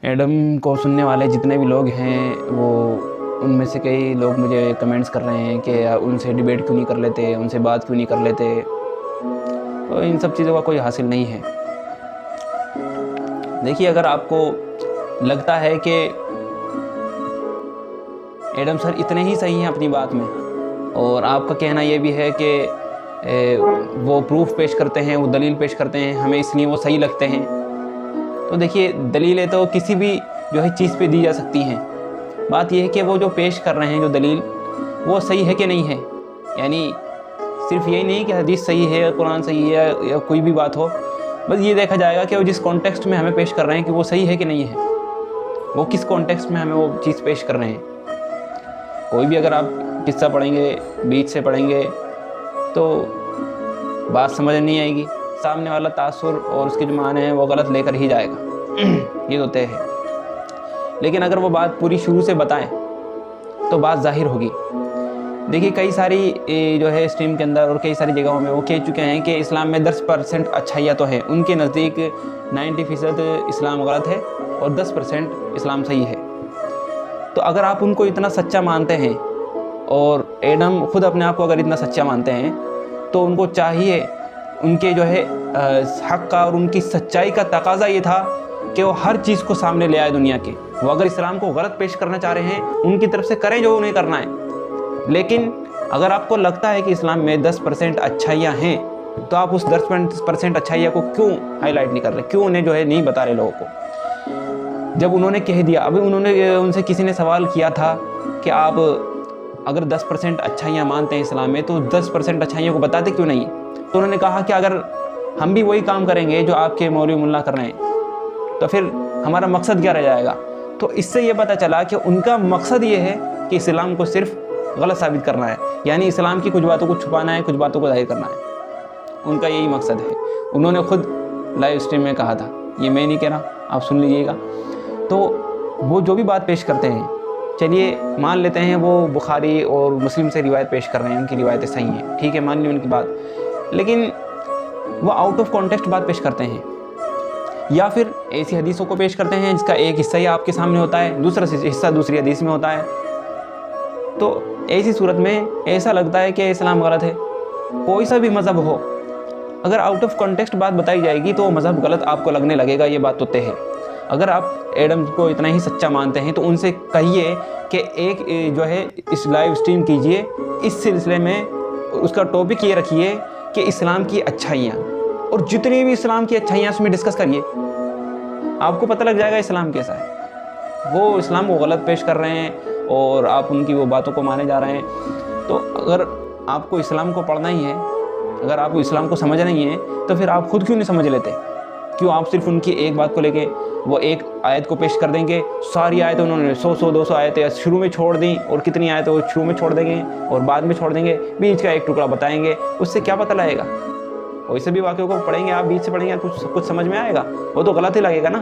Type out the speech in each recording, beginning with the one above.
Adam को सुनने वाले जितने भी लोग हैं वो उनमें से कई लोग मुझे कमेंट्स कर रहे हैं कि उनसे डिबेट क्यों नहीं कर लेते, उनसे बात क्यों नहीं कर लेते। तो इन सब चीज़ों का कोई हासिल नहीं है। देखिए, अगर आपको लगता है कि एडम सर इतने ही सही हैं अपनी बात में, और आपका कहना ये भी है कि वो प्रूफ पेश करते हैं, वो दलील पेश करते हैं, हमें इसलिए वो सही लगते हैं, तो देखिए दलीलें तो किसी भी जो है चीज़ पे दी जा सकती हैं। बात यह है कि वो जो पेश कर रहे हैं जो दलील, वो सही है कि नहीं है। यानी सिर्फ यही नहीं कि हदीस सही है, कुरान सही है या कोई भी बात हो, बस ये देखा जाएगा कि वो जिस कॉन्टेक्स्ट में हमें पेश कर रहे हैं कि वो सही है कि नहीं है, वो किस कॉन्टेक्स्ट में हमें वो चीज़ पेश कर रहे हैं। कोई भी अगर आप किस्सा पढ़ेंगे, बीच से पढ़ेंगे, तो बात समझ नहीं आएगी। सामने वाला तासुर और उसके जो माने हैं वो गलत लेकर ही जाएगा ये तो तय है। लेकिन अगर वो बात पूरी शुरू से बताएं तो बात जाहिर होगी। देखिए, कई सारी जो है स्ट्रीम के अंदर और कई सारी जगहों में वो कह चुके हैं कि इस्लाम में 10% अच्छाइयाँ तो है। उनके नज़दीक 90% इस्लाम गलत है और 10% इस्लाम सही है। तो अगर आप उनको इतना सच्चा मानते हैं, और एडम खुद अपने आप को अगर इतना सच्चा मानते हैं, तो उनको चाहिए, उनके जो है हक़ का और उनकी सच्चाई का तकाज़ा ये था कि वो हर चीज़ को सामने ले आए दुनिया के। वो अगर इस्लाम को गलत पेश करना चाह रहे हैं, उनकी तरफ से करें जो उन्हें करना है। लेकिन अगर आपको लगता है कि इस्लाम में 10% अच्छाइयाँ हैं, तो आप उस 10% अच्छाइयाँ को क्यों हाईलाइट नहीं कर रहे, क्यों उन्हें जो है नहीं बता रहे लोगों को। जब उन्होंने कह दिया, अभी उनसे किसी ने सवाल किया था कि आप अगर 10% अच्छाइयाँ मानते हैं इस्लाम में, तो 10% अच्छाइयों को बताते क्यों नहीं। तो उन्होंने कहा कि अगर हम भी वही काम करेंगे जो आपके मौलवी मुल्ला कर रहे हैं, तो फिर हमारा मकसद क्या रह जाएगा। तो इससे ये पता चला कि उनका मकसद ये है कि इस्लाम को सिर्फ गलत साबित करना है, यानी इस्लाम की कुछ बातों को छुपाना है, कुछ बातों को जाहिर करना है। उनका यही मकसद है। उन्होंने खुद लाइव स्ट्रीम में कहा था, ये मैं नहीं कह रहा, आप सुन लीजिएगा। तो वो जो भी बात पेश करते हैं, चलिए मान लेते हैं वो बुखारी और मुस्लिम से रिवायत पेश कर रहे हैं, उनकी रिवायतें सही हैं, ठीक है, मान ली उनकी बात, लेकिन वो आउट ऑफ कॉन्टेक्स्ट बात पेश करते हैं, या फिर ऐसी हदीसों को पेश करते हैं जिसका एक हिस्सा ही आपके सामने होता है, दूसरा हिस्सा दूसरी हदीस में होता है। तो ऐसी सूरत में ऐसा लगता है कि इस्लाम गलत है। कोई सा भी मज़हब हो, अगर आउट ऑफ कॉन्टेक्स्ट बात बताई जाएगी तो मज़हब गलत आपको लगने लगेगा, ये बात तो तय है। अगर आप एडम को इतना ही सच्चा मानते हैं, तो उनसे कहिए कि एक जो है इस लाइव स्ट्रीम कीजिए, इस सिलसिले में उसका टॉपिक ये रखिए कि इस्लाम की अच्छाइयाँ, और जितनी भी इस्लाम की अच्छाइयाँ उसमें डिस्कस करिए। आपको पता लग जाएगा इस्लाम कैसा है। वो इस्लाम को गलत पेश कर रहे हैं और आप उनकी वो बातों को माने जा रहे हैं। तो अगर आपको इस्लाम को पढ़ना ही है, अगर आपको इस्लाम को समझना ही है, तो फिर आप खुद क्यों नहीं समझ लेते। क्यों आप सिर्फ उनकी एक बात को लेके वो एक आयत को पेश कर देंगे। सारी आयतें उन्होंने 100-200 आयतें शुरू में छोड़ दी, और कितनी आयतें वो शुरू में छोड़ देंगे और बाद में छोड़ देंगे, बीच का एक टुकड़ा बताएंगे। उससे क्या पता लगेगा। वैसे भी वाक़े को पढ़ेंगे आप, बीच से पढ़ेंगे, कुछ समझ में आएगा, वो तो गलत ही लगेगा ना।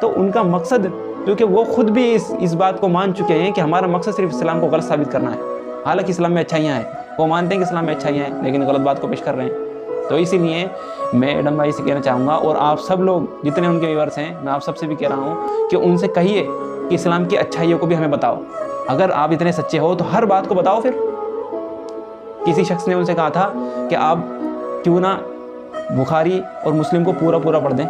तो उनका मकसद, क्योंकि वो खुद भी इस बात को मान चुके हैं कि हमारा मकसद सिर्फ इस्लाम को गलत साबित करना है। हालांकि इस्लाम में अच्छाइयाँ हैं, वो मानते हैं कि इस्लाम में अच्छाइयाँ हैं, लेकिन गलत बात को पेश कर रहे हैं। तो इसीलिए मैं एडम भाई से कहना चाहूँगा, और आप सब लोग जितने उनके व्यूअर्स हैं, मैं आप सबसे भी कह रहा हूँ कि उनसे कहिए कि इस्लाम की अच्छाइयों को भी हमें बताओ। अगर आप इतने सच्चे हो तो हर बात को बताओ। फिर किसी शख्स ने उनसे कहा था कि आप क्यों ना बुखारी और मुस्लिम को पूरा पढ़ दें।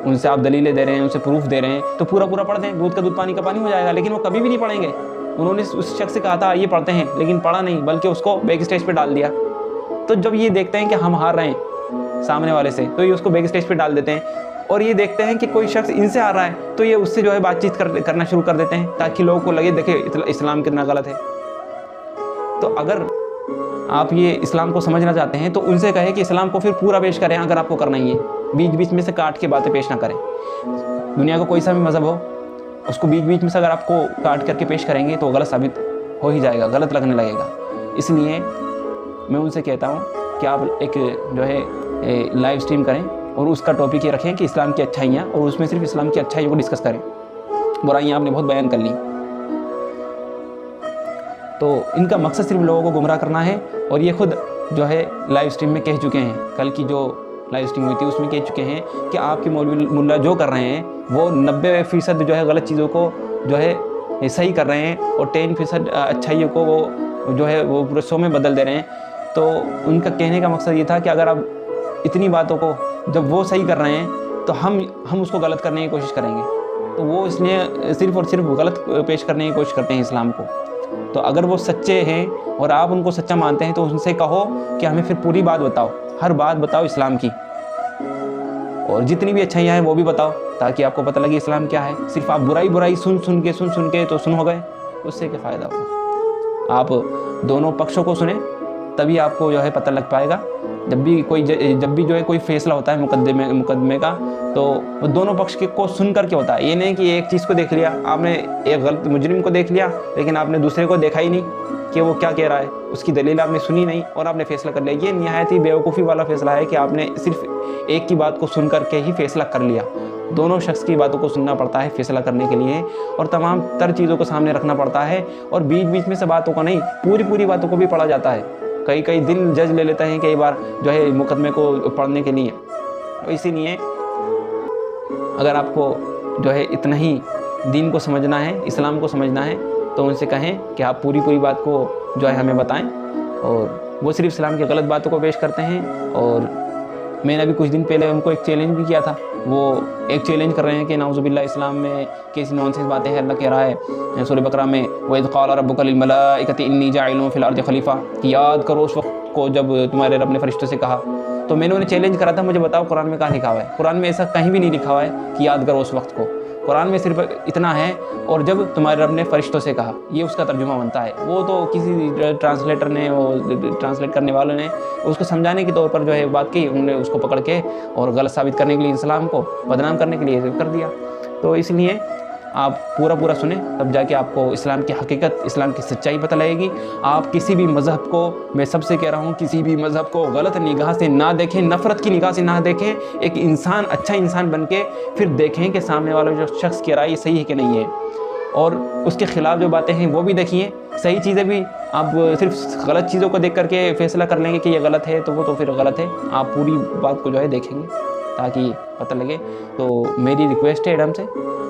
उनसे आप दलीलें दे रहे हैं, उनसे प्रूफ दे रहे हैं, तो पूरा पढ़ दें, दूध का दूध पानी का पानी हो जाएगा। लेकिन वो कभी भी नहीं पढ़ेंगे। उन्होंने उस शख्स से कहा था ये पढ़ते हैं, लेकिन पढ़ा नहीं, बल्कि उसको बैक स्टेज पे डाल दिया। तो जब ये देखते हैं कि हम हार रहे हैं सामने वाले से, तो ये उसको बैक स्टेज पे डाल देते हैं। और ये देखते हैं कि कोई शख्स इनसे हार रहा है, तो ये उससे जो है बातचीत करना शुरू कर देते हैं, ताकि लोगों को लगे देखे इस्लाम कितना गलत है। तो अगर आप ये इस्लाम को समझना चाहते हैं, तो उनसे कहें कि इस्लाम को फिर पूरा पेश करें। अगर आपको करना ही है, बीच बीच में से काट के बातें पेश ना करें। दुनिया का कोई सा भी मज़हब हो, उसको बीच बीच में से अगर आपको काट करके पेश करेंगे तो गलत साबित हो ही जाएगा, गलत लगने लगेगा। इसलिए मैं उनसे कहता हूँ कि आप एक जो है लाइव स्ट्रीम करें, और उसका टॉपिक ये रखें कि इस्लाम की अच्छाइयाँ, और उसमें सिर्फ इस्लाम की अच्छाइयों को डिस्कस करें। बुराइयाँ आपने बहुत बयान कर ली। तो इनका मकसद सिर्फ लोगों को गुमराह करना है, और ये खुद जो है लाइव स्ट्रीम में कह चुके हैं। कल की जो लाइव स्ट्रीम हुई थी, उसमें कह चुके हैं कि आपके मौलवी मुल्ला जो कर रहे हैं वो 90% जो है गलत चीज़ों को जो है सही कर रहे हैं और 10% अच्छाइयों को वो जो है वो पूरे 100 में बदल दे रहे हैं। तो उनका कहने का मकसद ये था कि अगर आप इतनी बातों को जब वो सही कर रहे हैं तो हम उसको गलत करने की कोशिश करेंगे। तो वो इसलिए सिर्फ़ और सिर्फ गलत पेश करने की कोशिश करते हैं इस्लाम को। तो अगर वो सच्चे हैं और आप उनको सच्चा मानते हैं तो उनसे कहो कि हमें फिर पूरी बात बताओ, हर बात बताओ इस्लाम की, और जितनी भी अच्छाइयाँ हैं वो भी बताओ, ताकि आपको पता लगे इस्लाम क्या है। सिर्फ आप बुराई सुन के तो सुन हो गए, उससे क्या फ़ायदा होगा। आप दोनों पक्षों को सुने, तभी आपको जो है पता लग पाएगा। जब भी जो है कोई फैसला होता है मुकदमे का, तो वो दोनों पक्ष को सुन करके होता है। ये नहीं कि एक चीज़ को देख लिया आपने, एक गलत मुजरिम को देख लिया, लेकिन आपने दूसरे को देखा ही नहीं कि वो क्या कह रहा है, उसकी दलील आपने सुनी नहीं और आपने फैसला कर लिया। ये निहायत ही बेवकूफ़ी वाला फैसला है कि आपने सिर्फ एक की बात को सुन करके ही फैसला कर लिया। दोनों शख्स की बातों को सुनना पड़ता है फैसला करने के लिए, और तमाम तर चीज़ों को सामने रखना पड़ता है, और बीच बीच में से बातों को नहीं, पूरी बातों को भी पढ़ा जाता है। कई दिन जज ले लेते हैं कई बार जो है मुकदमे को पढ़ने के लिए। तो इसीलिए अगर आपको जो है इतना ही दीन को समझना है, इस्लाम को समझना है, तो उनसे कहें कि आप पूरी बात को जो है हमें बताएं। और वो सिर्फ इस्लाम की गलत बातों को पेश करते हैं। और मैंने अभी कुछ दिन पहले उनको एक चैलेंज भी किया था। वो एक चैलेंज कर रहे हैं कि नाउज़ुबिल्लाह इस्लाम में कैसी नॉनसेंस बातें हैं। अल्लाह कह रहा है सूरह बकरा में, वइज़ क़ाल रब्बुका लिल मलाइकति इन्नी जाइलुन फ़िल अर्दि खलीफ़ा, कि याद करो उस वक्त को जब तुम्हारे रब ने फरिश्तों से कहा। तो मैंने उन्हें चैलेंज करा था, मुझे बताओ कुरान में कहाँ लिखा हुआ है? कुरान में ऐसा कहीं भी नहीं लिखा हुआ है कि याद करो उस वक्त को। कुरान में सिर्फ इतना है, और जब तुम्हारे रब ने फरिश्तों से कहा, ये उसका तर्जुमा बनता है। वो तो किसी ट्रांसलेटर ने, वो ट्रांसलेट करने वालों ने उसको समझाने के तौर पर जो है बात की, उन्होंने उसको पकड़ के और गलत साबित करने के लिए, इस्लाम को बदनाम करने के लिए कर दिया। तो इसलिए आप पूरा सुने, तब जाके आपको इस्लाम की हकीकत, इस्लाम की सच्चाई पता लगेगी। आप किसी भी मज़हब को, मैं सबसे कह रहा हूँ, किसी भी मज़हब को गलत निगाह से ना देखें, नफ़रत की निगाह से ना देखें। एक इंसान, अच्छा इंसान बन के फिर देखें कि सामने वाला जो शख्स कह रहा है ये सही है कि नहीं है, और उसके ख़िलाफ़ जो बातें हैं वो भी देखिए। सही चीज़ें भी, आप सिर्फ गलत चीज़ों को देख करके फ़ैसला कर लेंगे कि ये गलत है, तो वो तो फिर गलत है। आप पूरी बात को जो है देखेंगे ताकि पता लगे। तो मेरी रिक्वेस्ट है एडम से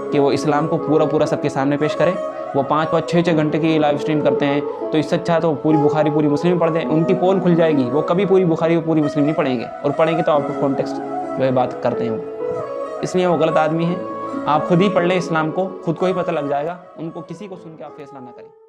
कि वो इस्लाम को पूरा सबके सामने पेश करें। वो 5-5, 6-6 घंटे की लाइव स्ट्रीम करते हैं, तो इससे अच्छा तो पूरी बुखारी पूरी मुस्लिम पढ़ दें, उनकी पोल खुल जाएगी। वो कभी पूरी बुखारी और पूरी मुस्लिम नहीं पढ़ेंगे, और पढ़ेंगे तो आपको कॉन्टेक्स्ट जो है बात करते हैं वो, इसलिए वो गलत आदमी है। आप खुद ही पढ़ लें इस्लाम को, खुद को ही पता लग जाएगा। उनको किसी को सुन के आप फैसला ना करें।